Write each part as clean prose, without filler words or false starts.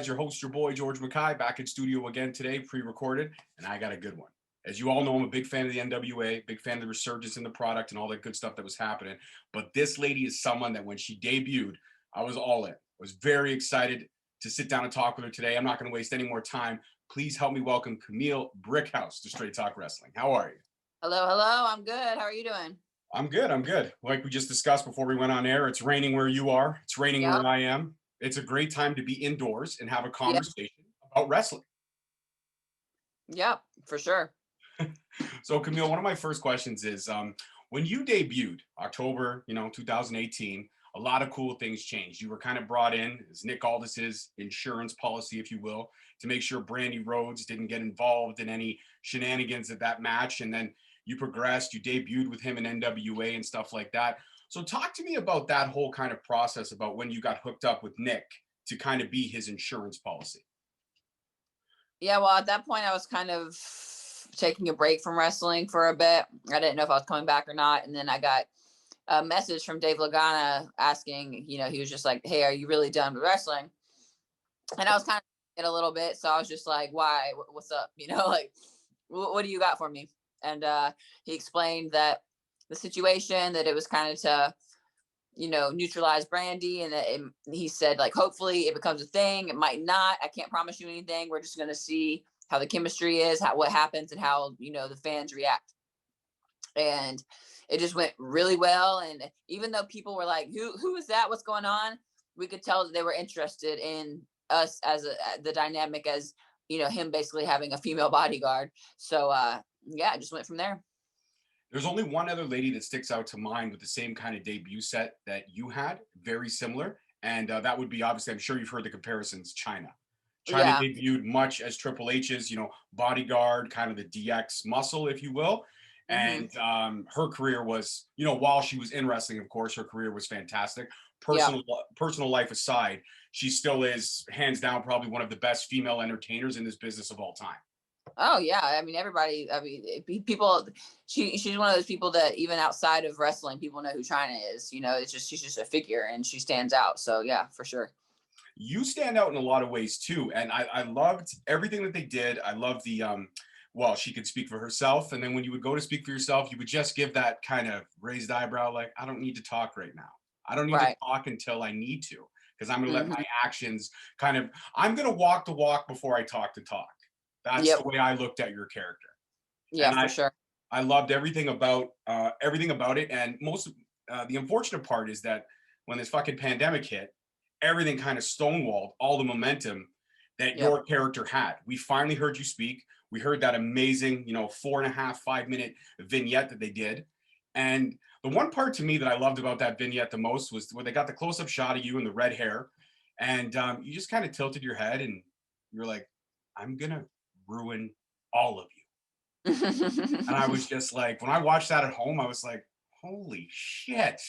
guys, your host, your boy, George Mackay, back in studio again today, pre-recorded, and I got a good one. As you all know, I'm a big fan of the NWA, big fan of the resurgence in the product and all that good stuff that was happening. But this lady is someone that when she debuted, I was all in. I was very excited to sit down and talk with her today. I'm not going to waste any more time. Please help me welcome Kamille Brickhouse to Straight Talk Wrestling. How are you? Hello, hello. I'm good. How are you doing? I'm good. I'm good. Like we just discussed before we went on air, it's raining where you are. It's raining where I am. It's a great time to be indoors and have a conversation about wrestling. Yep, for sure. So, Kamille, one of my first questions is, when you debuted October, 2018, a lot of cool things changed. You were kind of brought in as Nick Aldis's insurance policy, if you will, to make sure Brandy Rhodes didn't get involved in any shenanigans at that match. And then you progressed, you debuted with him in NWA and stuff like that. So talk to me about that whole kind of process about when you got hooked up with Nick to kind of be his insurance policy. Yeah, well, at that point, I was kind of taking a break from wrestling for a bit. I didn't know if I was coming back or not. And then I got a message from Dave Lagana asking, he was just like, hey, are you really done with wrestling? And I was kind of it a little bit. So I was just like, why? What's up? Like, what do you got for me? And he explained that the situation, that it was kind of to, neutralize Brandy. And that he said, like, hopefully it becomes a thing. It might not. I can't promise you anything. We're just going to see how the chemistry is, what happens, and how, the fans react. And it just went really well. And even though people were like, who is that? What's going on? We could tell that they were interested in us as the dynamic as, him basically having a female bodyguard. So, it just went from there. There's only one other lady that sticks out to mind with the same kind of debut set that you had, very similar. And that would be, obviously, I'm sure you've heard the comparisons, Chyna. Chyna debuted much as Triple H's, bodyguard, kind of the DX muscle, if you will. And her career was, while she was in wrestling, of course, her career was fantastic. Personal life aside, she still is, hands down, probably one of the best female entertainers in this business of all time. Oh yeah, I mean everybody. I mean people. She's one of those people that even outside of wrestling, people know who Chyna is. It's just she's just a figure and she stands out. So yeah, for sure. You stand out in a lot of ways too, and I loved everything that they did. I love the she could speak for herself, and then when you would go to speak for yourself, you would just give that kind of raised eyebrow, like, I don't need to talk right now. I don't need to talk until I need to, because I'm going to let my actions I'm going to walk the walk before I talk the talk. That's the way I looked at your character. Yeah, and for sure. I loved everything about it. And most the unfortunate part is that when this fucking pandemic hit, everything kind of stonewalled all the momentum that your character had. We finally heard you speak. We heard that amazing, 4.5, 5 minute vignette that they did. And the one part to me that I loved about that vignette the most was where they got the close-up shot of you and the red hair. And you just kind of tilted your head and you're like, I'm going to ruin all of you. And I was just like, when I watched that at home, I was like, holy shit.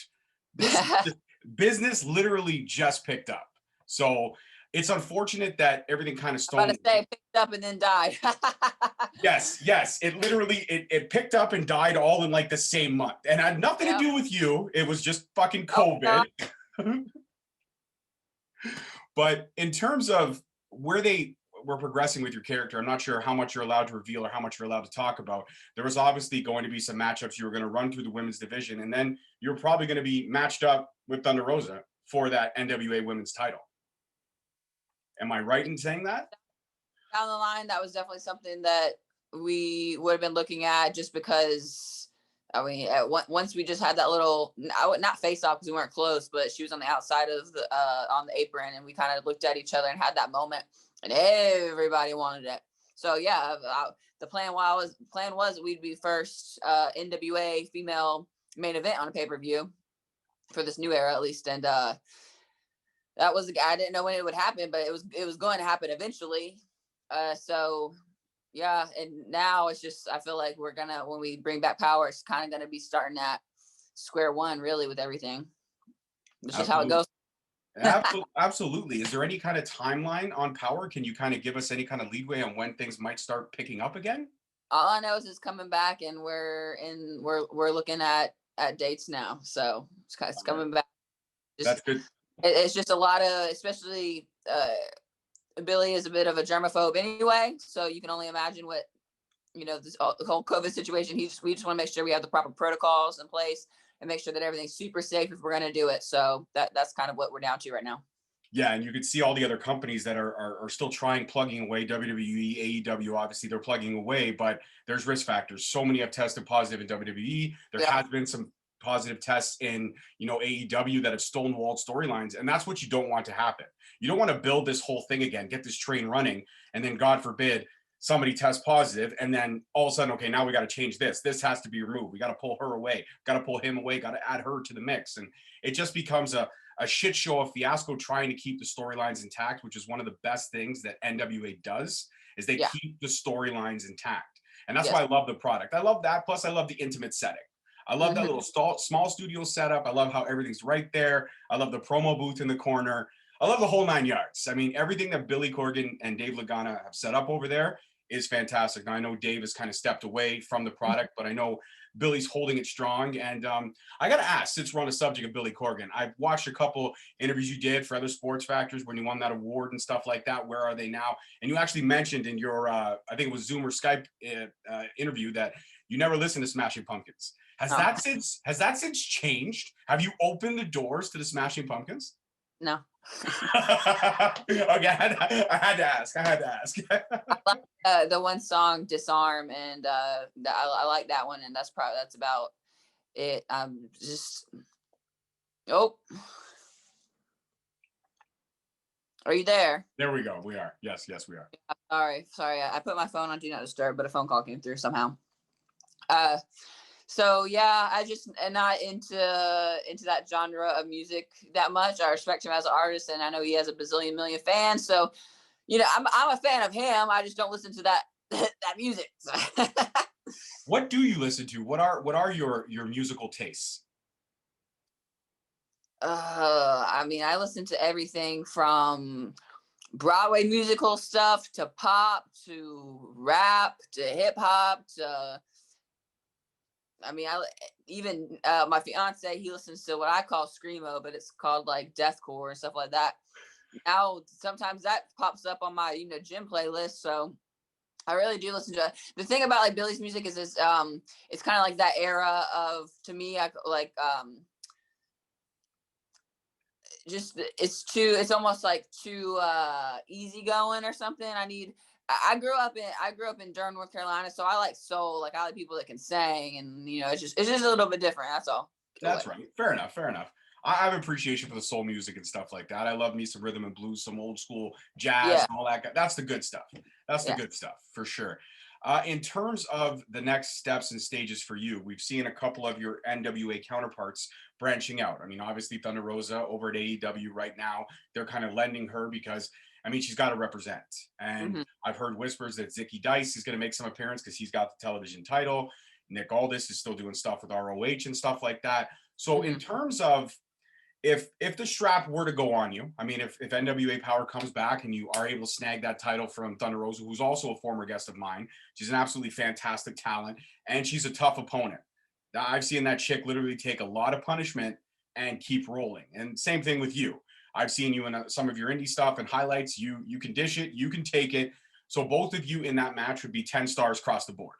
Business literally just picked up. So it's unfortunate that everything kind of stoned. I was about to say, picked up and then died. Yes. It literally, it picked up and died all in like the same month. And had nothing to do with you. It was just fucking COVID. But in terms of where they were progressing with your character, I'm not sure how much you're allowed to reveal or how much you're allowed to talk about. There was obviously going to be some matchups you were going to run through the women's division, and then you're probably going to be matched up with Thunder Rosa for that NWA women's title. Am I right in saying that? Down the line, that was definitely something that we would have been looking at, just because, I mean, once we just had that little, not face off because we weren't close, but she was on the outside of the on the apron, and we kind of looked at each other and had that moment, and everybody wanted it. So yeah, the plan was that we'd be first NWA female main event on a pay-per-view for this new era, at least. And that was, I didn't know when it would happen, but it was going to happen eventually. So yeah, and now it's just, I feel like we're gonna, when we bring back Power, it's kind of gonna be starting at square one, really, with everything. It's just how it goes. Absolutely. Is there any kind of timeline on Power? Can you kind of give us any kind of leadway on when things might start picking up again? All I know is it's coming back, and we're looking at dates now. So it's coming back. That's good. It's just a lot of, especially Billy is a bit of a germaphobe anyway, so you can only imagine what, this whole COVID situation. We just want to make sure we have the proper protocols in place and make sure that everything's super safe if we're going to do it. So that's kind of what we're down to right now. Yeah, and you can see all the other companies that are still plugging away. WWE, AEW, obviously they're plugging away, but there's risk factors. So many have tested positive in WWE. There has been some positive tests in AEW that have stonewalled storylines, and that's what you don't want to happen. You don't want to build this whole thing again, get this train running, and then God forbid somebody tests positive, and then all of a sudden, okay, now we got to change this. This has to be removed. We got to pull her away. Got to pull him away. Got to add her to the mix, and it just becomes a shit show, a fiasco, trying to keep the storylines intact, which is one of the best things that NWA does, is they keep the storylines intact. And that's why I love the product. I love that. Plus I love the intimate setting. I love that little small studio setup. I love how everything's right there. I love the promo booth in the corner. I love the whole 9 yards. I mean, everything that Billy Corgan and Dave Lagana have set up over there is fantastic. Now, I know Dave has kind of stepped away from the product, but I know Billy's holding it strong. And I got to ask, since we're on the subject of Billy Corgan, I've watched a couple interviews you did for other sports factors when you won that award and stuff like that. Where are they now? And you actually mentioned in your, I think it was Zoom or Skype interview, that you never listened to Smashing Pumpkins. Has that since changed? Have you opened the doors to the Smashing Pumpkins? No. Okay, I had to ask. I like the one song "Disarm," and I like that one, and that's about it. Are you there? There we go. We are. Yes, we are. Sorry. I put my phone on Do Not Disturb, but a phone call came through somehow. So yeah, I just am not into that genre of music that much. I respect him as an artist, and I know he has a bazillion million fans. So, I'm a fan of him. I just don't listen to that music. What do you listen to? What are your musical tastes? I mean, I listen to everything from Broadway musical stuff to pop to rap to hip hop to. I mean, even my fiance, he listens to what I call screamo, but it's called like deathcore and stuff like that. Now, sometimes that pops up on my gym playlist. So I really do listen to it. The thing about like Billy's music is it's kind of like that era of, to me, it's almost like too easygoing or something. I grew up in Durham, North Carolina, so I like soul. Like I like people that can sing, and it's just a little bit different. That's all. That's right. Fair enough. I have appreciation for the soul music and stuff like that. I love me some rhythm and blues, some old school jazz and all that. That's the good stuff. That's the good stuff for sure. In terms of the next steps and stages for you, we've seen a couple of your NWA counterparts branching out. I mean, obviously Thunder Rosa over at AEW right now, they're kind of lending her because, I mean, she's got to represent. And I've heard whispers that Zicky Dice is going to make some appearance because he's got the television title. Nick Aldis is still doing stuff with ROH and stuff like that. So in terms of if the strap were to go on you, I mean, if NWA Power comes back and you are able to snag that title from Thunder Rosa, who's also a former guest of mine, she's an absolutely fantastic talent, and she's a tough opponent. I've seen that chick literally take a lot of punishment and keep rolling. And same thing with you. I've seen you in some of your indie stuff and highlights. You can dish it, you can take it. So both of you in that match would be 10 stars across the board.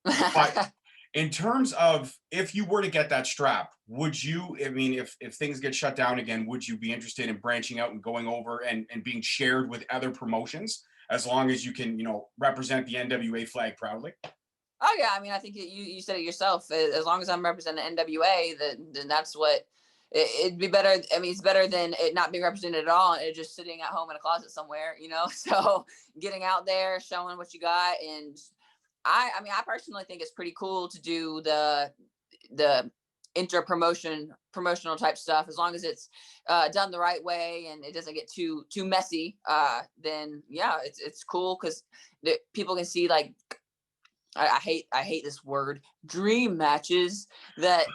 But in terms of if you were to get that strap, would you, I mean, if things get shut down again, would you be interested in branching out and going over and being shared with other promotions as long as you can, represent the NWA flag proudly? Oh yeah, I mean, I think you said it yourself. As long as I'm representing NWA, then that's what it'd be better. I mean, it's better than it not being represented at all and it just sitting at home in a closet somewhere, So getting out there, showing what you got, and I personally think it's pretty cool to do the promotional type stuff, as long as it's done the right way and it doesn't get too messy. Then yeah, it's cool because people can see, like, I hate this word, dream matches that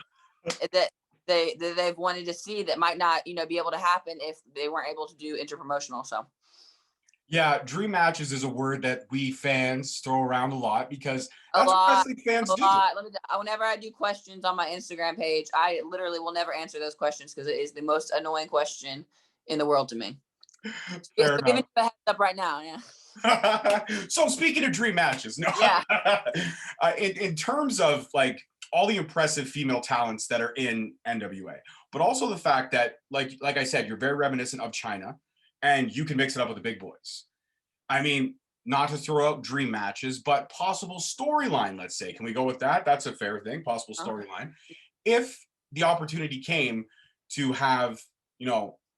they've wanted to see that might not be able to happen if they weren't able to do interpromotional. So yeah, dream matches is a word that we fans throw around a lot because that's what wrestling fans do. Whenever I do questions on my Instagram page, I literally will never answer those questions because it is the most annoying question in the world to me. Yes, Fair we're giving enough. you a heads up right now. Yeah. So speaking of dream matches, no, Yeah. in terms of like all the impressive female talents that are in NWA, but also the fact that like I said, you're very reminiscent of China, and you can mix it up with the big boys. I mean, not to throw out dream matches, but possible storyline. Let's say, can we go with that? That's a fair thing. Possible Uh-huh. storyline. If the opportunity came to have,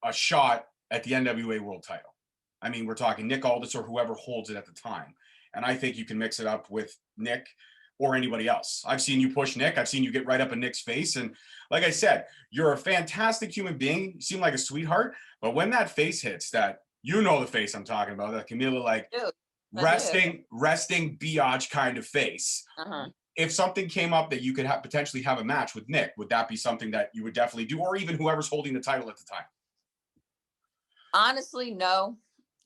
a shot at the NWA World Title. I mean, we're talking Nick Aldis or whoever holds it at the time. And I think you can mix it up with Nick or anybody else. I've seen you push Nick. I've seen you get right up in Nick's face. And like I said, you're a fantastic human being. You seem like a sweetheart. But when that face hits, the face I'm talking about, that Kamille, like Dude, I do. resting biatch kind of face. Uh-huh. If something came up that you could potentially have a match with Nick, would that be something that you would definitely do, or even whoever's holding the title at the time? Honestly, no.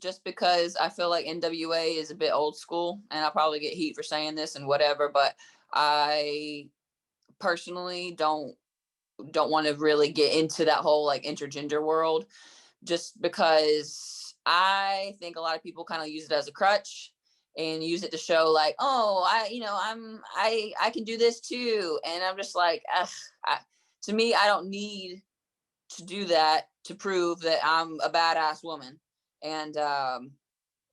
Just because I feel like NWA is a bit old school, and I'll probably get heat for saying this and whatever, but I personally don't want to really get into that whole like intergender world, just because I think a lot of people kind of use it as a crutch and use it to show like, oh, I can do this too, and I'm just like, to me, I don't need to do that to prove that I'm a badass woman. And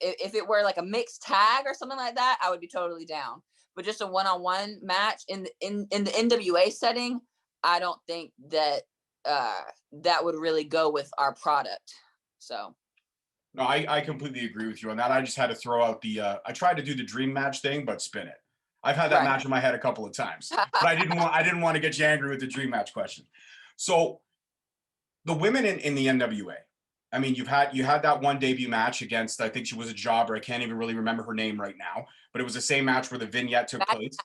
if it were like a mixed tag or something like that, I would be totally down. But just a one-on-one match in the NWA setting, I don't think that that would really go with our product. So No, I completely agree with you on that. I just had to throw out I tried to do the dream match thing, but spin it. I've had that right. match in my head a couple of times, but I didn't want to get you angry with the dream match question. So the women in the NWA, I mean, you had that one debut match against, I think she was a jobber. I can't even really remember her name right now, but it was the same match where the vignette took Maddie, place.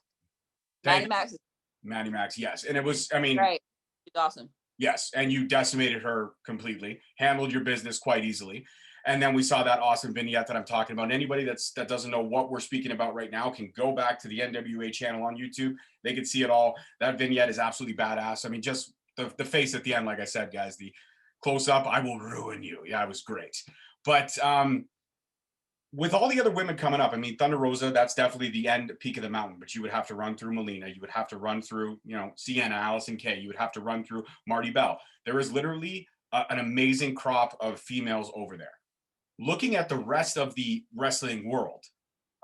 Maddie Thank Max is Maddie Max, yes. And it was, I mean, great. She's awesome. yes, and you decimated her completely, handled your business quite easily. And then we saw that awesome vignette that I'm talking about. And anybody that doesn't know what we're speaking about right now can go back to the NWA channel on YouTube. They can see it all. That vignette is absolutely badass. I mean, just the face at the end, like I said, guys, the close up, I will ruin you. Yeah, it was great. But with all the other women coming up, I mean, Thunder Rosa, that's definitely the end peak of the mountain, but you would have to run through Melina. You would have to run through, Sienna, Allison Kay. You would have to run through Marty Bell. There is literally an amazing crop of females over there. Looking at the rest of the wrestling world,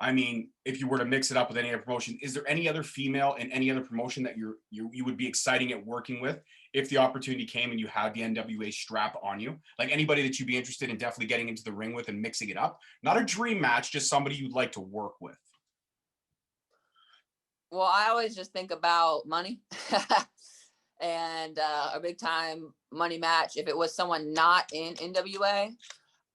I mean, if you were to mix it up with any other promotion, is there any other female in any other promotion that you would be exciting at working with if the opportunity came and you had the NWA strap on you? Like anybody that you'd be interested in definitely getting into the ring with and mixing it up? Not a dream match, just somebody you'd like to work with. Well, I always just think about money. And a big time money match. If it was someone not in NWA,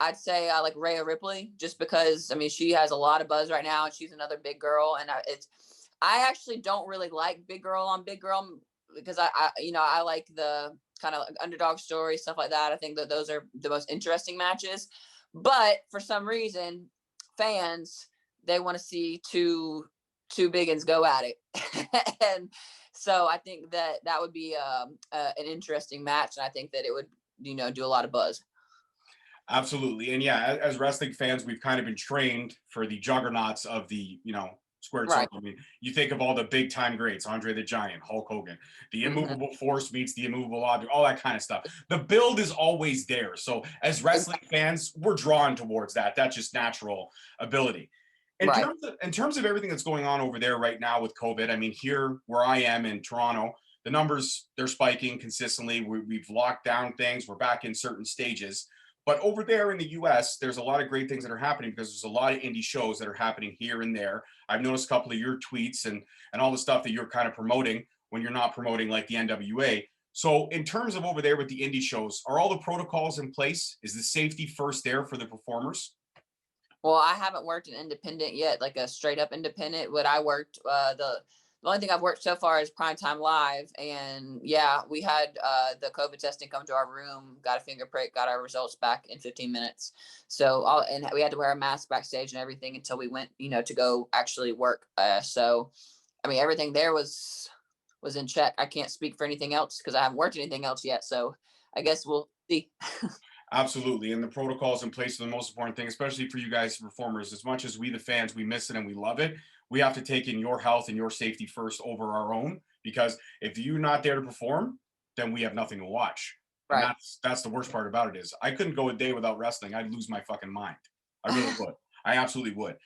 I'd say I like Rhea Ripley, just because I mean she has a lot of buzz right now, and she's another big girl. And I actually don't really like big girl on big girl, because I like the kind of underdog story stuff like that. I think that those are the most interesting matches. But for some reason, fans, they want to see two biggins go at it, and so I think that would be an interesting match, and I think that it would do a lot of buzz. Absolutely. And yeah, as wrestling fans, we've kind of been trained for the juggernauts of the, squared Right. circle. I mean, you think of all the big time greats, Andre the Giant, Hulk Hogan, the immovable force meets the immovable object, all that kind of stuff. The build is always there. So as wrestling fans, we're drawn towards that. That's just natural ability. Right. In terms of everything that's going on over there right now with COVID, I mean, here where I am in Toronto, the numbers, they're spiking consistently. We've locked down things. We're back in certain stages. But over there in the US, there's a lot of great things that are happening because there's a lot of indie shows that are happening here and there. I've noticed a couple of your tweets and all the stuff that you're kind of promoting when you're not promoting like the NWA. So in terms of over there with the indie shows, are all the protocols in place? Is the safety first there for the performers? Well, I haven't worked an independent yet, like a straight up independent. What I worked, the only thing I've worked so far is Primetime Live, and yeah, we had the COVID testing come to our room, got a finger prick, got our results back in 15 minutes. So and we had to wear a mask backstage and everything until we went, to go actually work. So, I mean, everything there was in check. I can't speak for anything else because I haven't worked anything else yet. So I guess we'll see. Absolutely. And the protocols in place are the most important thing, especially for you guys performers. As much as we, the fans, we miss it and we love it, we have to take in your health and your safety first over our own. Because if you're not there to perform, then we have nothing to watch. And Right. that's the worst part about it is I couldn't go a day without wrestling. I'd lose my fucking mind. I really would. I absolutely would.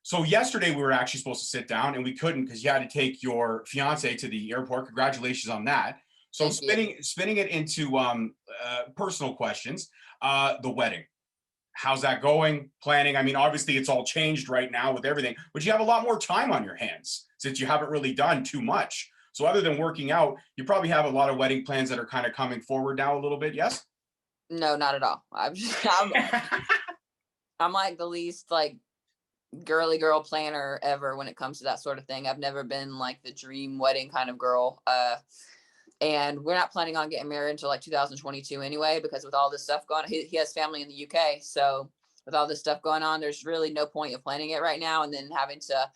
So yesterday we were actually supposed to sit down and we couldn't because you had to take your fiance to the airport. Congratulations on that. So Thank you. spinning it into personal questions, the wedding. How's that going? Planning? I mean, obviously it's all changed right now with everything, but you have a lot more time on your hands since you haven't really done too much. So other than working out, you probably have a lot of wedding plans that are kind of coming forward now a little bit. Yes? No, not at all. I'm like the least like girly girl planner ever when it comes to that sort of thing. I've never been like the dream wedding kind of girl. And we're not planning on getting married until like 2022 anyway, because with all this stuff going on, he has family in the UK. So with all this stuff going on, there's really no point of planning it right now and then having to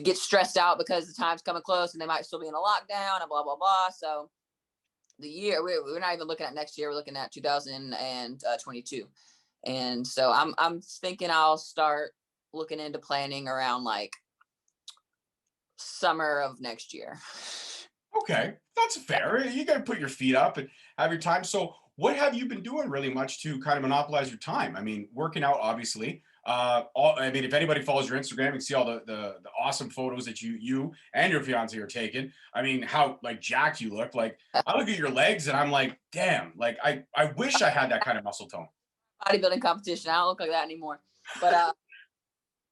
get stressed out because the time's coming close and they might still be in a lockdown and blah, blah, blah. So the year, we're not even looking at next year. We're looking at 2022. And so I'm thinking I'll start looking into planning around like summer of next year. Okay, that's fair. You got to put your feet up and have your time. So, what have you been doing really much to kind of monopolize your time? I mean, working out, obviously. I mean, if anybody follows your Instagram, you can see all the awesome photos that you and your fiance are taking. I mean, how like jacked you look. Like, I look at your legs and I'm like, damn. Like, I wish I had that kind of muscle tone. Bodybuilding competition. I don't look like that anymore. But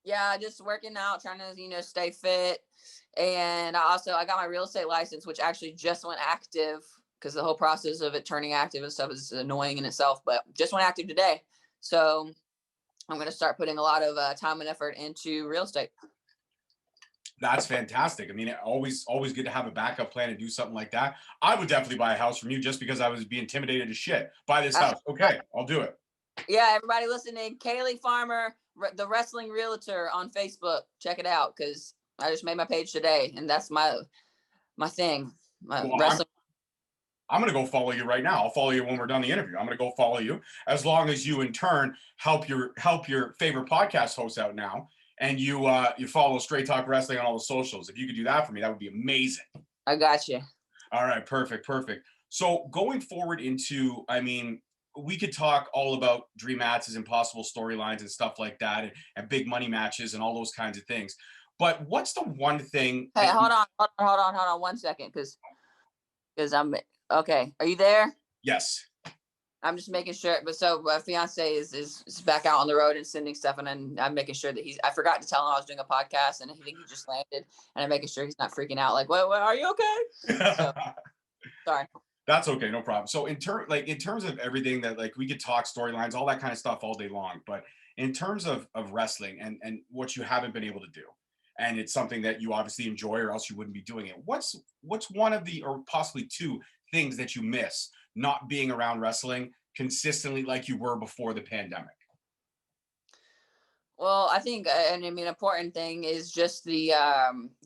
yeah, just working out, trying to stay fit. And I got my real estate license, which actually just went active because the whole process of it turning active and stuff is annoying in itself, but just went active today. So I'm going to start putting a lot of time and effort into real estate. That's fantastic. I mean, always good to have a backup plan and do something like that. I would definitely buy a house from you just because I was being intimidated as shit. Buy this house. Okay, I'll do it. Yeah, everybody listening, Kaylee Farmer, the wrestling realtor on Facebook. Check it out because I just made my page today, and that's my thing. Wrestling. I'm going to go follow you right now. I'll follow you when we're done the interview. I'm going to go follow you as long as you in turn help your favorite podcast hosts out now and you follow Straight Talk Wrestling on all the socials. If you could do that for me, that would be amazing. I got you. All right, perfect. So going forward into, I mean, we could talk all about dream matches and possible storylines and stuff like that and big money matches and all those kinds of things. But what's the one thing? Hey, hold on 1 second because I'm okay. Are you there? Yes. I'm just making sure. But so my fiance is back out on the road and sending stuff, and I'm making sure that I forgot to tell him I was doing a podcast, and I think he just landed, and I'm making sure he's not freaking out. Like, what are you okay? So, sorry. That's okay, no problem. So in terms of everything that like we could talk storylines, all that kind of stuff all day long. But in terms of wrestling and what you haven't been able to do, and it's something that you obviously enjoy or else you wouldn't be doing it. What's one of the or possibly two things that you miss not being around wrestling consistently like you were before the pandemic? Well, I think, and I mean, important thing is just the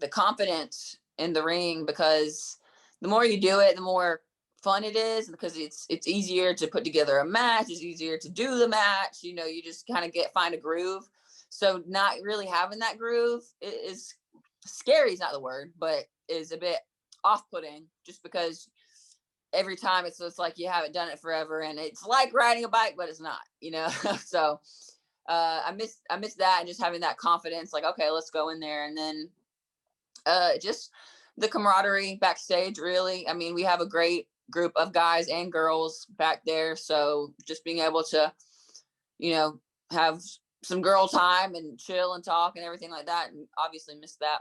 confidence in the ring because the more you do it, the more fun it is because it's easier to put together a match. It's easier to do the match. You just kind of find a groove. So not really having that groove is scary is not the word, but is a bit off-putting just because every time it's like you haven't done it forever and it's like riding a bike, but it's not, So I miss that and just having that confidence, like, okay, let's go in there. And then just the camaraderie backstage, really. I mean, we have a great group of guys and girls back there. So just being able to, have some girl time and chill and talk and everything like that. And obviously miss that.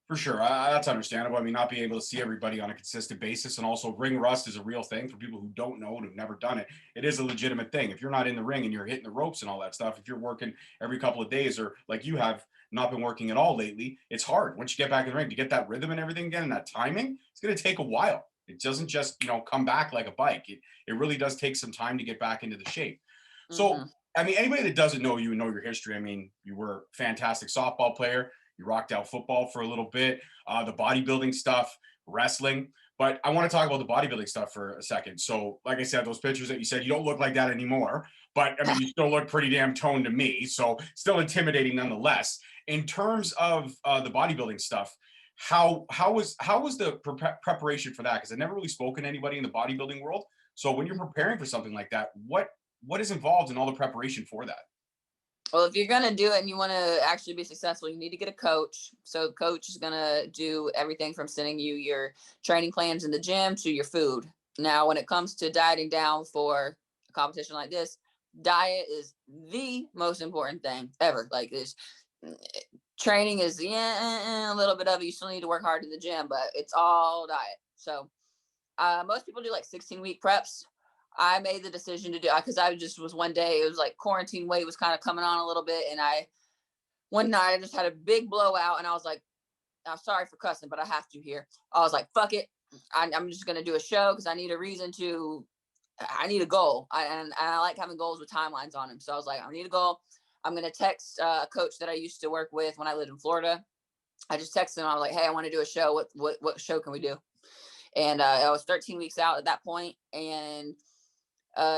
For sure. That's understandable. I mean, not being able to see everybody on a consistent basis. And also ring rust is a real thing for people who don't know and have never done it. It is a legitimate thing. If you're not in the ring and you're hitting the ropes and all that stuff, if you're working every couple of days or like you have not been working at all lately, it's hard. Once you get back in the ring to get that rhythm and everything again and that timing, it's going to take a while. It doesn't just, come back like a bike. It really does take some time to get back into the shape. So, I mean, anybody that doesn't know you and know your history, I mean, you were a fantastic softball player. you rocked out football for a little bit, the bodybuilding stuff, wrestling. But I want to talk about the bodybuilding stuff for a second. So, like I said, those pictures that you said, you don't look like that anymore. But I mean, you still look pretty damn toned to me. So, still intimidating nonetheless. In terms of the bodybuilding stuff, how was the preparation for that? Because I've never really spoken to anybody in the bodybuilding world. So, when you're preparing for something like that, what is involved in all the preparation for that? Well, if you're going to do it and you want to actually be successful, you need to get a coach. So the coach is going to do everything from sending you your training plans in the gym to your food. Now, when it comes to dieting down for a competition like this, diet is the most important thing ever. Like this, training is a little bit of it. You still need to work hard in the gym, but it's all diet. So most people do like 16-week preps. I made the decision to do, because I just was one day, it was like quarantine weight was kind of coming on a little bit. And one night I just had a big blowout and I was like, I'm sorry for cussing, but I have to here. I was like, fuck it. I'm just going to do a show because I need a reason I need a goal. And I like having goals with timelines on them. So I was like, I need a goal. I'm going to text a coach that I used to work with when I lived in Florida. I just texted him. I was like, hey, I want to do a show. What show can we do? And I was 13 weeks out at that point. And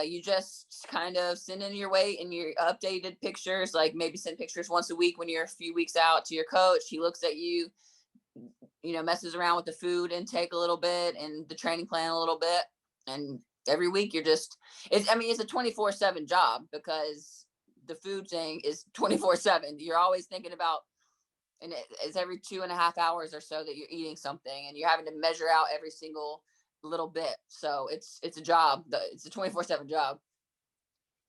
you just kind of send in your weight and your updated pictures, like maybe send pictures once a week when you're a few weeks out to your coach. He looks at you, messes around with the food intake a little bit and the training plan a little bit. And every week you're it's a 24/7 job because the food thing is 24/7. You're always thinking about, and it's every 2.5 hours or so that you're eating something and you're having to measure out every single little bit. So it's a job. It's a 24/7 job.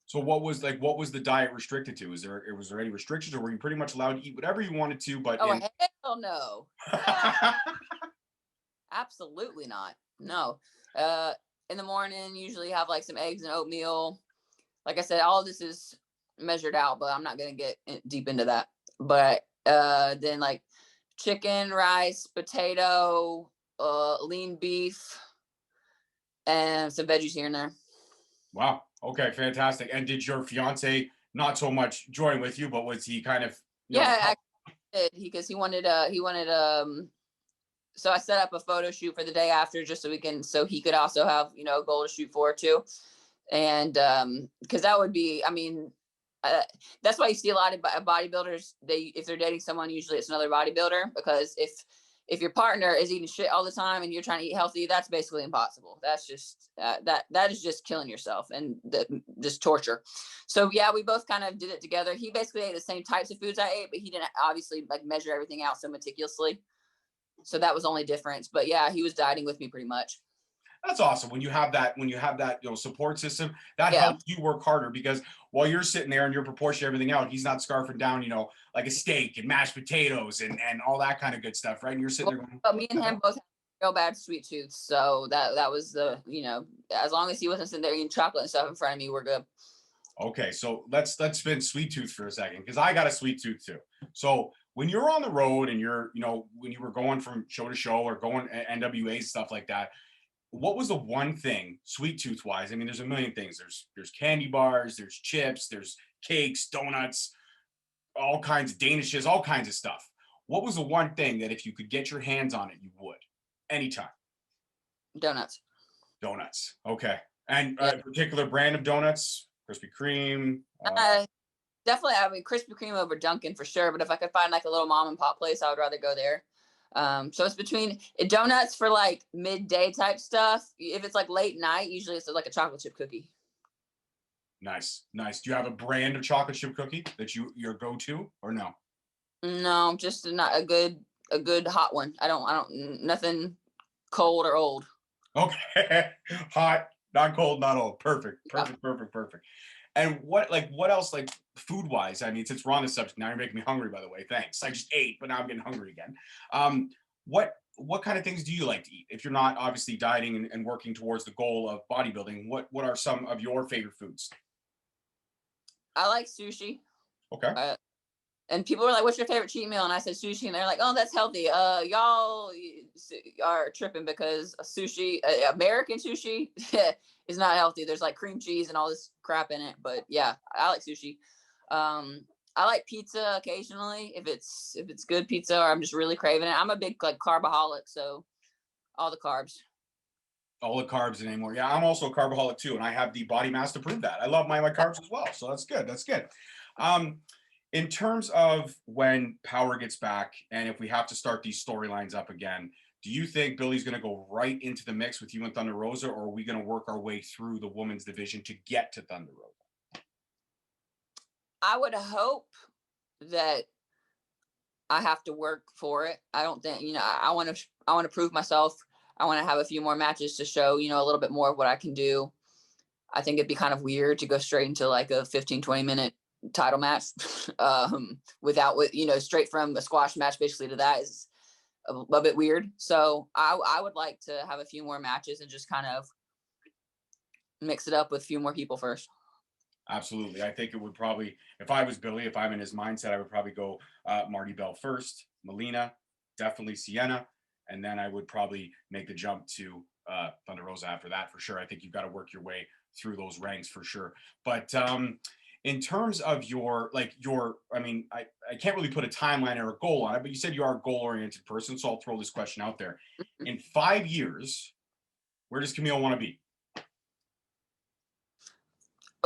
So what was the diet restricted to? Was there any restrictions, or were you pretty much allowed to eat whatever you wanted to? But hell no. Absolutely not. No. In the morning, usually have like some eggs and oatmeal. Like I said, all of this is measured out, but I'm not going to get deep into that. But then like chicken, rice, potato, lean beef, and some veggies here and there. Wow. Okay, fantastic. And did your fiance not so much join with you, but was he kind of because he wanted so I set up a photo shoot for the day after just so he could also have a goal to shoot for too. And because that would be, that's why you see a lot of bodybuilders, if they're dating someone, usually it's another bodybuilder, because if your partner is eating shit all the time and you're trying to eat healthy, that's basically impossible. That's just that is just killing yourself and just torture. So yeah, we both kind of did it together. He basically ate the same types of foods I ate, but he didn't obviously like measure everything out so meticulously. So that was the only difference. But yeah, he was dieting with me pretty much. That's awesome. When you have that support system, that helps you work harder, because while you're sitting there and you're proportioning everything out, he's not scarfing down, like a steak and mashed potatoes and all that kind of good stuff, right? And you're sitting there going, but me and him both had real bad sweet tooth. So that was the, as long as he wasn't sitting there eating chocolate and stuff in front of me, we're good. Okay, so let's spin sweet tooth for a second, because I got a sweet tooth too. So when you're on the road and you're, when you were going from show to show or going NWA stuff like that, what was the one thing sweet tooth wise? I mean, there's a million things. There's candy bars, there's chips, there's cakes, donuts, all kinds of danishes, all kinds of stuff. What was the one thing that if you could get your hands on it, you would anytime? Donuts. Okay. And a particular brand of donuts? Krispy Kreme? Definitely, Krispy Kreme over Dunkin' for sure. But if I could find like a little mom and pop place, I would rather go there. So it's between donuts for like midday type stuff. If it's like late night, usually it's like a chocolate chip cookie. Nice. Do you have a brand of chocolate chip cookie that your go-to, or no? No, just not a good hot one. I don't nothing cold or old. Okay. Hot, not cold, not old. Perfect. And what else, like food wise? I mean, since we're on the subject, now you're making me hungry, by the way. Thanks. I just ate, but now I'm getting hungry again. What kind of things do you like to eat? If you're not obviously dieting and working towards the goal of bodybuilding, what are some of your favorite foods? I like sushi. Okay. And people were like, what's your favorite cheat meal? And I said sushi. And they're like, oh, that's healthy. Y'all are tripping because sushi, American sushi is not healthy. There's like cream cheese and all this crap in it. But yeah, I like sushi. I like pizza occasionally if it's good pizza, or I'm just really craving it. I'm a big like carbaholic, so all the carbs. All the carbs anymore. Yeah, I'm also a carbaholic too, and I have the body mass to prove that. I love my carbs as well, so that's good. That's good. In terms of when Power gets back, and if we have to start these storylines up again, do you think Billy's going to go right into the mix with you and Thunder Rosa, or are we going to work our way through the women's division to get to Thunder Rosa? I would hope that I have to work for it. I don't think, I want to prove myself. I want to have a few more matches to show, a little bit more of what I can do. I think it'd be kind of weird to go straight into like a 15-20 minute title match without, straight from a squash match basically to that is a bit weird. So I would like to have a few more matches and just kind of mix it up with a few more people first. Absolutely. I think it would probably, if I was Billy, if I'm in his mindset, I would probably go Marty Bell first, Melina, definitely Sienna, and then I would probably make the jump to Thunder Rosa after that for sure. I think you've got to work your way through those ranks for sure. But in terms of I can't really put a timeline or a goal on it, but you said you are a goal-oriented person, so I'll throw this question out there. In 5 years, where does Kamille want to be?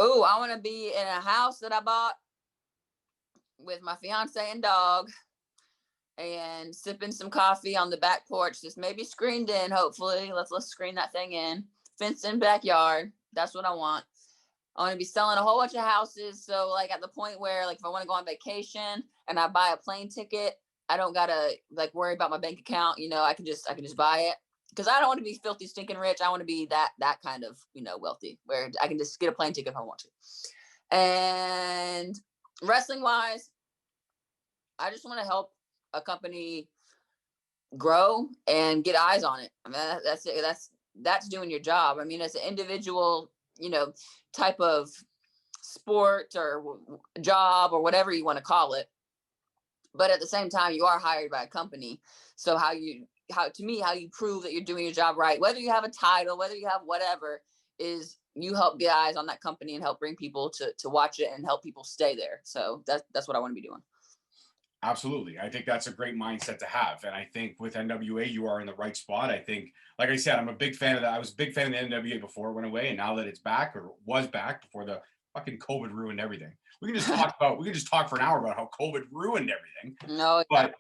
Oh, I want to be in a house that I bought with my fiance and dog and sipping some coffee on the back porch, just maybe screened in, hopefully. Let's screen that thing in. Fenced in backyard. That's what I want. I want to be selling a whole bunch of houses. So like at the point where like if I want to go on vacation and I buy a plane ticket, I don't gotta like worry about my bank account. I can just buy it. Because I don't want to be filthy, stinking rich. I want to be that kind of, wealthy, where I can just get a plane ticket if I want to. And wrestling wise, I just want to help a company grow and get eyes on it. I mean, that's it. That's doing your job. I mean, as an individual, type of sport or job or whatever you want to call it. But at the same time, you are hired by a company. So how you prove that you're doing your job right, whether you have a title, whether you have whatever, is you help get eyes on that company and help bring people to watch it and help people stay there. So that's what I want to be doing. Absolutely. I think that's a great mindset to have. And I think with NWA, you are in the right spot. I think, like I said, I'm a big fan of that. I was a big fan of the NWA before it went away. And now that it's back, or was back before the fucking COVID ruined everything. We can just talk for an hour about how COVID ruined everything. No, but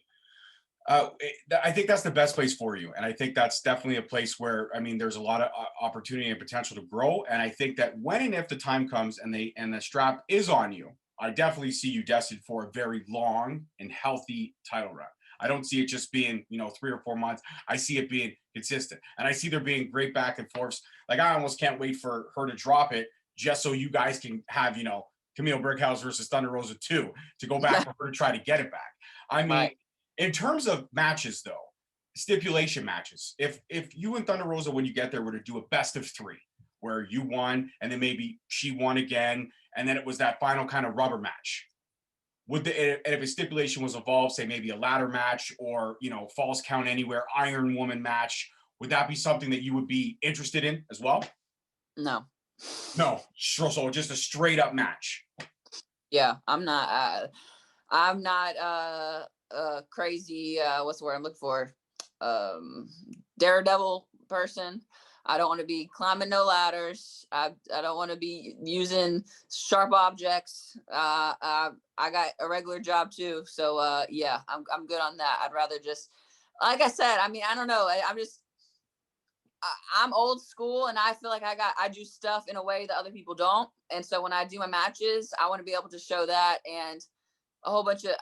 I think that's the best place for you. And I think that's definitely a place where, there's a lot of opportunity and potential to grow. And I think that when and if the time comes and the strap is on you, I definitely see you destined for a very long and healthy title run. I don't see it just being, 3 or 4 months. I see it being consistent. And I see there being great back and forths. Like, I almost can't wait for her to drop it just so you guys can have, Kamille Brickhouse versus Thunder Rosa 2 to go back for her to try to get it back. I mean, right. In terms of matches, though, stipulation matches, if you and Thunder Rosa, when you get there, were to do a best of 3, where you won and then maybe she won again, and then it was that final kind of rubber match, and if a stipulation was involved, say maybe a ladder match or, falls count anywhere, Iron Woman match, would that be something that you would be interested in as well? No. So just a straight up match. Yeah, I'm not crazy, what's the word I'm looking for? Daredevil person. I don't want to be climbing no ladders. I don't want to be using sharp objects. I got a regular job too. So yeah, I'm good on that. I'd rather just, like I said, I don't know. I'm old school, and I feel like I do stuff in a way that other people don't. And so when I do my matches, I want to be able to show that, and a whole bunch of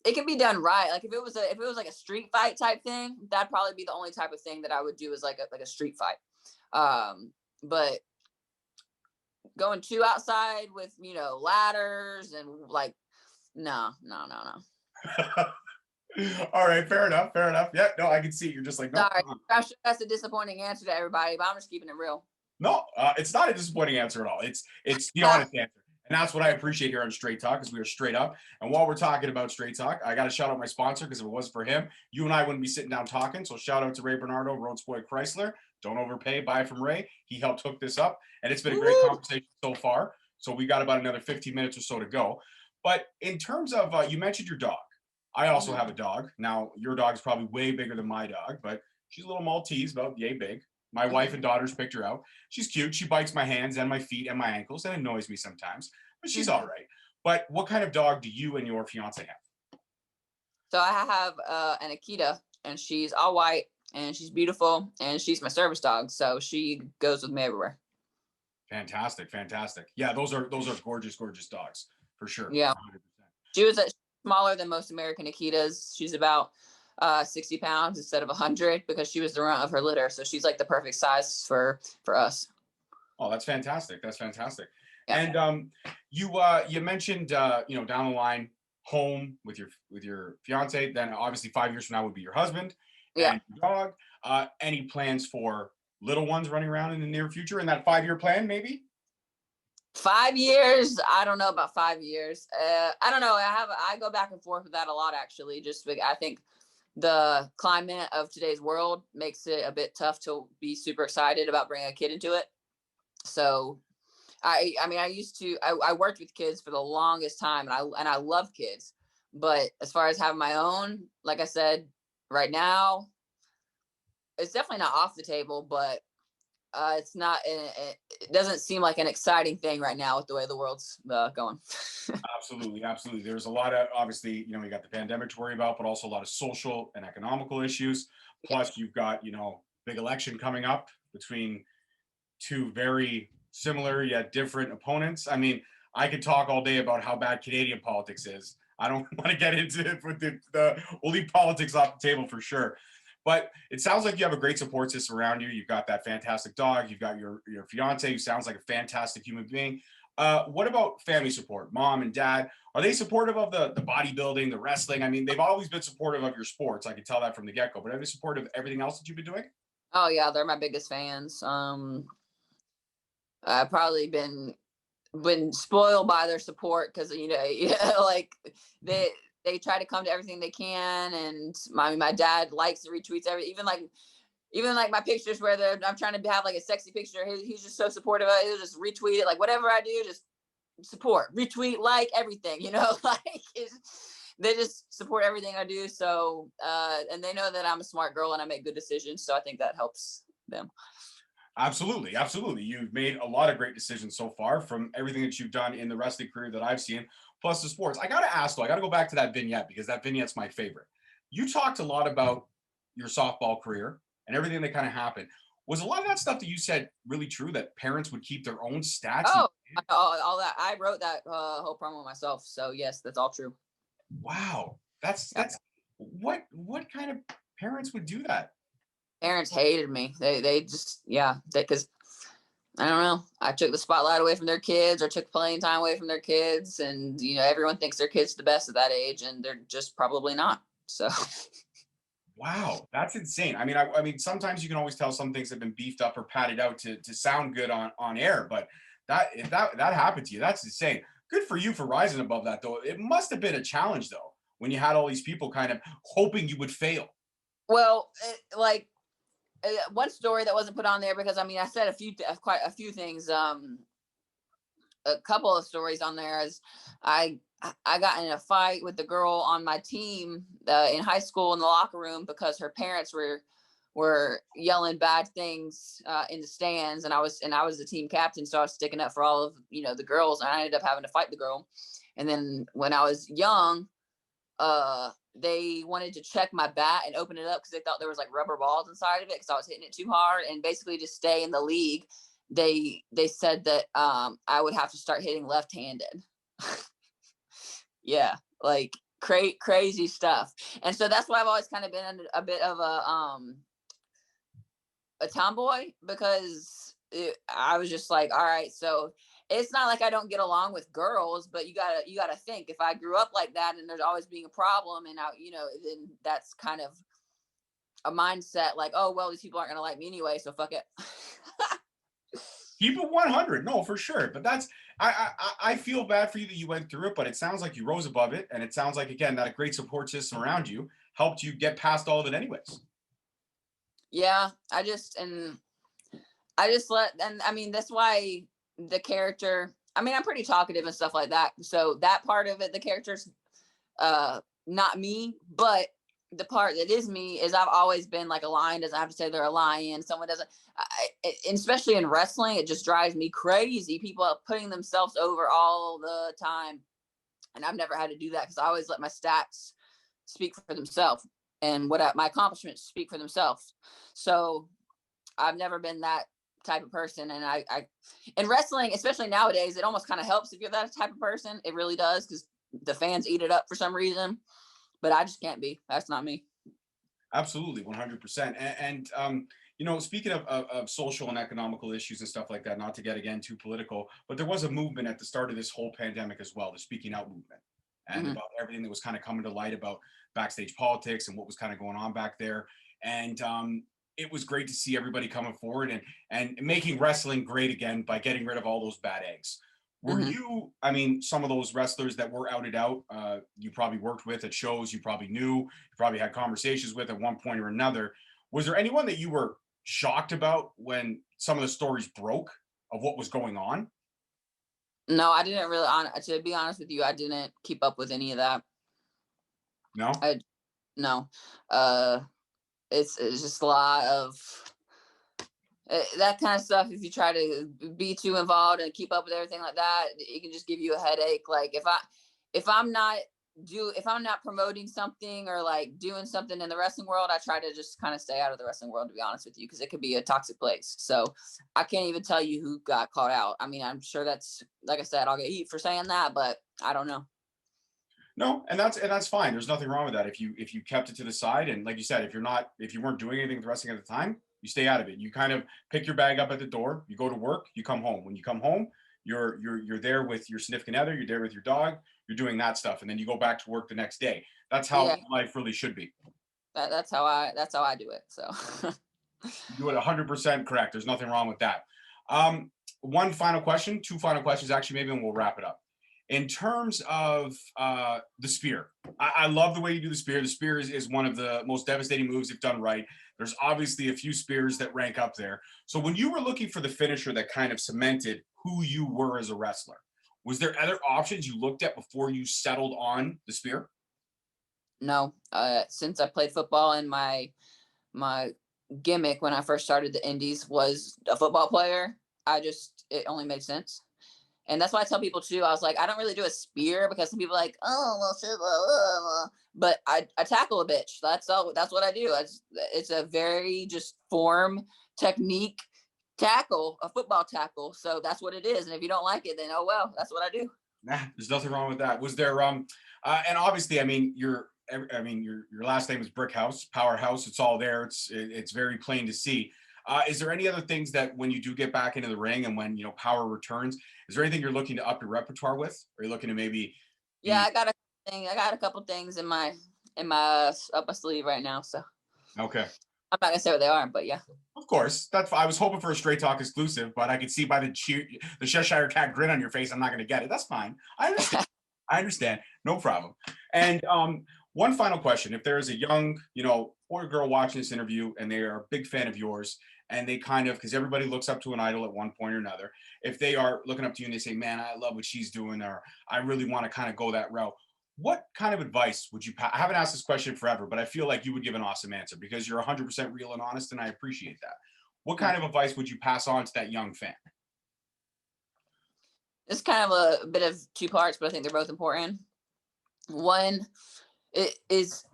it can be done right. Like if it was like a street fight type thing, that'd probably be the only type of thing that I would do is like a street fight. But going too outside with, ladders and like, no. All right, fair enough. Yeah, no, I can see you're just like, no. Sorry, I'm sure that's a disappointing answer to everybody, but I'm just keeping it real. No, it's not a disappointing answer at all. It's the honest answer. And that's what I appreciate here on Straight Talk, is we are straight up. And while we're talking about Straight Talk, I got to shout out my sponsor, because if it wasn't for him, you and I wouldn't be sitting down talking. So shout out to Ray Bernardo, Road Spoiled Chrysler. Don't overpay, buy from Ray. He helped hook this up. And it's been a great conversation so far. So we got about another 15 minutes or so to go. But in terms of, you mentioned your dog. I also have a dog. Now, your dog's probably way bigger than my dog, but she's a little Maltese, about yay big. My wife and daughters picked her out. She's cute. She bites my hands and my feet and my ankles and annoys me sometimes, but she's all right. But what kind of dog do you and your fiance have? So I have an Akita, and she's all white, and she's beautiful, and she's my service dog, so she goes with me everywhere. Fantastic, fantastic. Yeah, those are gorgeous, gorgeous dogs for sure. Yeah, 100%. she was smaller than most American Akitas. She's about 60 pounds instead of 100 because she was the runt of her litter. So she's like the perfect size for us. Oh, that's fantastic. That's fantastic. Yeah. And you mentioned down the line home with your fiance. Then obviously 5 years from now would be your husband and your dog. Any plans for little ones running around in the near future in that 5-year plan, maybe? 5 years? I don't know about 5 years. I don't know. I go back and forth with that a lot, actually. Just I think the climate of today's world makes it a bit tough to be super excited about bringing a kid into it. So I worked with kids for the longest time, and I love kids. But as far as having my own, like I said, right now, it's definitely not off the table, but it's not. It doesn't seem like an exciting thing right now with the way the world's going. Absolutely, absolutely. There's a lot of, obviously, you got the pandemic to worry about, but also a lot of social and economical issues. Plus, you've got big election coming up between two very similar yet different opponents. I mean, I could talk all day about how bad Canadian politics is. I don't want to get into it with we'll leave politics off the table for sure. But it sounds like you have a great support system around you. You've got that fantastic dog. You've got your fiance, who sounds like a fantastic human being. What about family support? Mom and dad, are they supportive of the bodybuilding, the wrestling? I mean, they've always been supportive of your sports. I can tell that from the get-go. But are they supportive of everything else that you've been doing? Oh yeah, they're my biggest fans. I've probably been spoiled by their support because like they try to come to everything they can, and my dad likes to retweets even like my pictures where I'm trying to have like a sexy picture. He's just so supportive of it. He'll just retweet it, like whatever I do, just support, retweet, like everything, like they just support everything I do. So and they know that I'm a smart girl and I make good decisions, so I think that helps them. Absolutely, absolutely. You've made a lot of great decisions so far from everything that you've done in the wrestling career that I've seen, plus the sports. I got to ask, though, I got to go back to that vignette because that vignette's my favorite. You talked a lot about your softball career and everything that kind of happened. Was a lot of that stuff that you said really true, that parents would keep their own stats? Oh, all that. I wrote that whole promo myself. So yes, that's all true. Wow. That's what kind of parents would do that? Parents hated me. They just, because I don't know. I took the spotlight away from their kids, or took playing time away from their kids, and everyone thinks their kid's the best at that age, and they're just probably not. So. Wow, that's insane. I mean, sometimes you can always tell some things have been beefed up or padded out to sound good on air, but if that happened to you, that's insane. Good for you for rising above that, though. It must have been a challenge, though, when you had all these people kind of hoping you would fail. Well, one story that wasn't put on there because I said quite a few things. A couple of stories on there is I got in a fight with the girl on my team in high school in the locker room because her parents were yelling bad things in the stands, and I was the team captain, so I was sticking up for all of the girls, and I ended up having to fight the girl. And then when I was young, they wanted to check my bat and open it up because they thought there was like rubber balls inside of it because I was hitting it too hard, and basically to stay in the league, they said that I would have to start hitting left-handed. Yeah, like crazy stuff. And so that's why I've always kind of been a bit of a tomboy, because I was just like, all right, so it's not like I don't get along with girls, but you gotta think, if I grew up like that and there's always being a problem, and then that's kind of a mindset like, oh well, these people aren't gonna like me anyway, so fuck it. Keep it 100. No, for sure. But that's, I feel bad for you that you went through it, but it sounds like you rose above it. And it sounds like, again, that a great support system around you helped you get past all of it anyways. Yeah, I just let, and I mean, that's why the character I mean, I'm pretty talkative and stuff like that. So that part of it, the character's not me, but the part that is me is I've always been like a lion doesn't have to say they're a lion. Someone doesn't, especially in wrestling, it just drives me crazy. People are putting themselves over all the time. And I've never had to do that because I always let my stats speak for themselves and my accomplishments speak for themselves. So I've never been that type of person. And I in wrestling, especially nowadays, it almost kind of helps if you're that type of person. It really does, because the fans eat it up for some reason. But I just can't be. That's not me. Absolutely, 100%. And speaking of social and economical issues and stuff like that, not to get again too political, but there was a movement at the start of this whole pandemic as well, the speaking out movement, and about everything that was kind of coming to light about backstage politics and what was kind of going on back there. And it was great to see everybody coming forward and making wrestling great again by getting rid of all those bad eggs. Were you, I mean, some of those wrestlers that were outed out, you probably worked with at shows, you probably knew, you probably had conversations with at one point or another. Was there anyone that you were shocked about when some of the stories broke of what was going on? No, I didn't really, to be honest with you, I didn't keep up with any of that. No? No. It's just a lot of that kind of stuff. If you try to be too involved and keep up with everything like that, it can just give you a headache. Like if I'm not promoting something or like doing something in the wrestling world, I try to just kind of stay out of the wrestling world, to be honest with you, because it could be a toxic place. So I can't even tell you who got caught out. I mean, I'm sure that's, like I said, I'll get heat for saying that, but I don't know. No, and that's fine. There's nothing wrong with that. If you kept it to the side, and like you said, if you weren't doing anything with wrestling at the time, you stay out of it. You kind of pick your bag up at the door, you go to work, you come home. When you come home, you're there with your significant other, you're there with your dog, you're doing that stuff, and then you go back to work the next day. That's how life really should be. That's how I do it. So you do it 100% correct. There's nothing wrong with that. One final question, two final questions actually, maybe, and we'll wrap it up. In terms of the spear, I love the way you do the spear. The spear is one of the most devastating moves if done right. There's obviously a few spears that rank up there. So when you were looking for the finisher that kind of cemented who you were as a wrestler, was there other options you looked at before you settled on the spear? No. Since I played football, and my gimmick when I first started the indies was a football player, it only made sense. And that's why I tell people too, I was like, I don't really do a spear because some people are like, oh, well, shit, but I tackle a bitch. That's what I do. It's a very just form technique tackle, a football tackle. So that's what it is. And if you don't like it, then oh well, that's what I do. Nah, there's nothing wrong with that. Was there and obviously, I mean, your last name is Brickhouse, Powerhouse. It's all there. It's very plain to see. Is there any other things that when you do get back into the ring and when power returns, is there anything you're looking to up your repertoire with? Or are you looking to maybe? Yeah, I got a couple things in my up my sleeve right now. So okay. I'm not gonna say what they are, but yeah. Of course, I was hoping for a Straight Talk exclusive, but I could see by the Cheshire Cat grin on your face, I'm not going to get it. That's fine. I understand. I understand. No problem. And one final question: if there is a young, boy or girl watching this interview and they are a big fan of yours, and they kind of, because everybody looks up to an idol at one point or another, if they are looking up to you and they say, "Man, I love what she's doing," or "I really want to kind of go that route," what kind of advice would you I haven't asked this question forever, but I feel like you would give an awesome answer because you're 100% real and honest, and I appreciate that. What kind of advice would you pass on to that young fan? It's kind of a bit of two parts, but I think they're both important. One, it is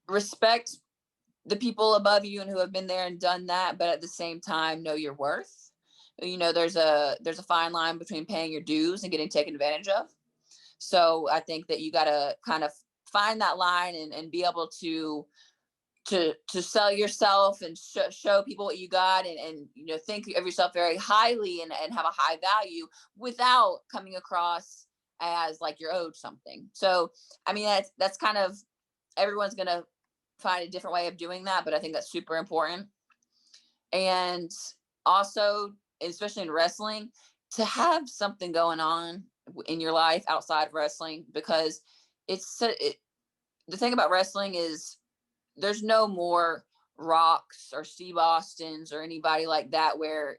respect the people above you and who have been there and done that, but at the same time, know your worth. There's a fine line between paying your dues and getting taken advantage of. So I think that you got to kind of find that line and be able to sell yourself and show people what you got and think of yourself very highly and have a high value without coming across as like you're owed something. So, I mean, that's kind of, everyone's going to find a different way of doing that, but I think that's super important. And also, especially in wrestling, to have something going on in your life outside of wrestling, because the thing about wrestling is there's no more Rocks or Steve Austins or anybody like that where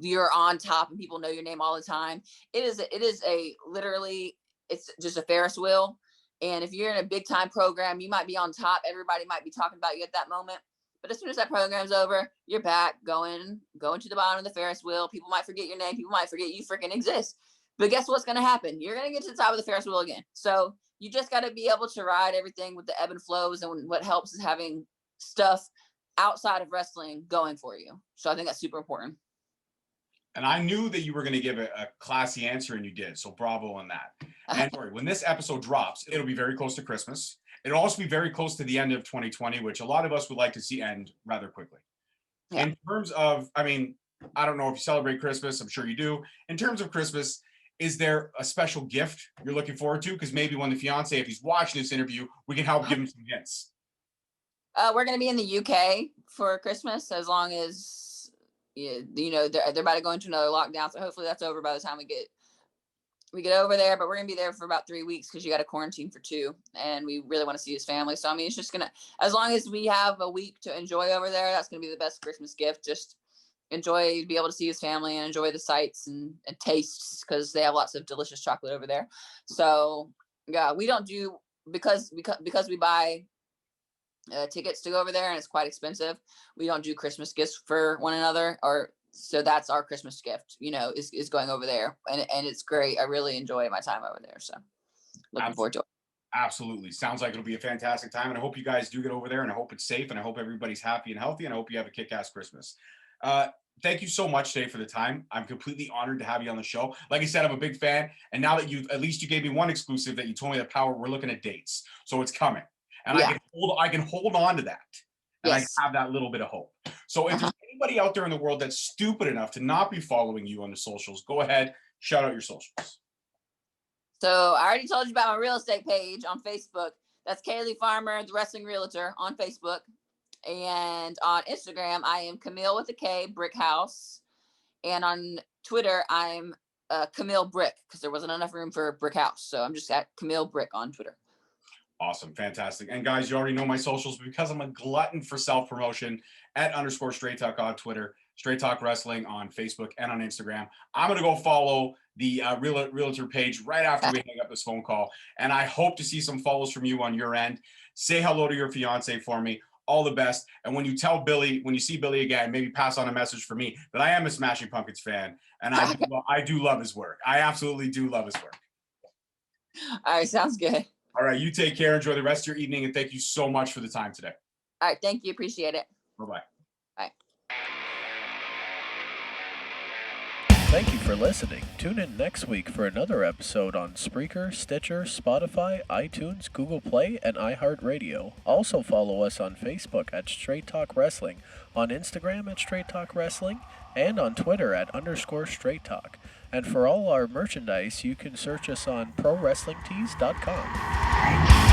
you're on top and people know your name all the time. It is a literally, it's just a Ferris wheel. And if you're in a big time program, you might be on top. Everybody might be talking about you at that moment. But as soon as that program's over, you're back going to the bottom of the Ferris wheel. People might forget your name. People might forget you freaking exist. But guess what's going to happen? You're going to get to the top of the Ferris wheel again. So you just got to be able to ride everything with the ebb and flows. And what helps is having stuff outside of wrestling going for you. So I think that's super important. And I knew that you were going to give a classy answer, and you did. So bravo on that. And when this episode drops, it'll be very close to Christmas. It'll also be very close to the end of 2020, which a lot of us would like to see end rather quickly. Yeah. In terms of, I mean, I don't know if you celebrate Christmas. I'm sure you do. In terms of Christmas, is there a special gift you're looking forward to? Because maybe when the fiance, if he's watching this interview, we can help give him some hints. We're going to be in the UK for Christmas, as long as, you know, they're about to go into another lockdown. So hopefully that's over by the time we get over there. But we're going to be there for about 3 weeks because you got to quarantine for 2. And we really want to see his family. So, I mean, it's just going to, as long as we have a week to enjoy over there, that's going to be the best Christmas gift. Just enjoy, be able to see his family and enjoy the sights and tastes, because they have lots of delicious chocolate over there. So, yeah, we don't do, because we buy tickets to go over there and it's quite expensive, we don't do Christmas gifts for one another, or so that's our Christmas gift, you know, is going over there, and it's great. I really enjoy my time over there, so looking forward to it. Absolutely. Sounds like it'll be a fantastic time, and I hope you guys do get over there, and I hope it's safe, and I hope everybody's happy and healthy, and I hope you have a kick-ass Christmas. Thank you so much today for the time. I'm completely honored to have you on the show. Like I said, I'm a big fan, and now that you gave me one exclusive, that you told me that Power, we're looking at dates, so it's coming. And yeah. I can hold on to that, and yes. I have that little bit of hope. So if there's anybody out there in the world that's stupid enough to not be following you on the socials, go ahead, shout out your socials. So I already told you about my real estate page on Facebook. That's Kaylee Farmer, the Wrestling Realtor, on Facebook. And on Instagram, I am Kamille with a K, Brickhouse. And on Twitter, I'm Kamille Brick, because there wasn't enough room for Brickhouse. So I'm just at Kamille Brick on Twitter. Awesome. Fantastic. And guys, you already know my socials, because I'm a glutton for self-promotion, at _Straight Talk on Twitter, Straight Talk Wrestling on Facebook and on Instagram. I'm going to go follow the Realtor page right after we hang up this phone call. And I hope to see some follows from you on your end. Say hello to your fiance for me. All the best. And when you see Billy again, maybe pass on a message for me that I am a Smashing Pumpkins fan. And I do love his work. I absolutely do love his work. All right. Sounds good. All right, you take care. Enjoy the rest of your evening, and thank you so much for the time today. All right, thank you. Appreciate it. Bye-bye. Bye. Thank you for listening. Tune in next week for another episode on Spreaker, Stitcher, Spotify, iTunes, Google Play, and iHeartRadio. Also follow us on Facebook at Straight Talk Wrestling, on Instagram at Straight Talk Wrestling, and on Twitter at _Straight Talk. And for all our merchandise, you can search us on ProWrestlingTees.com.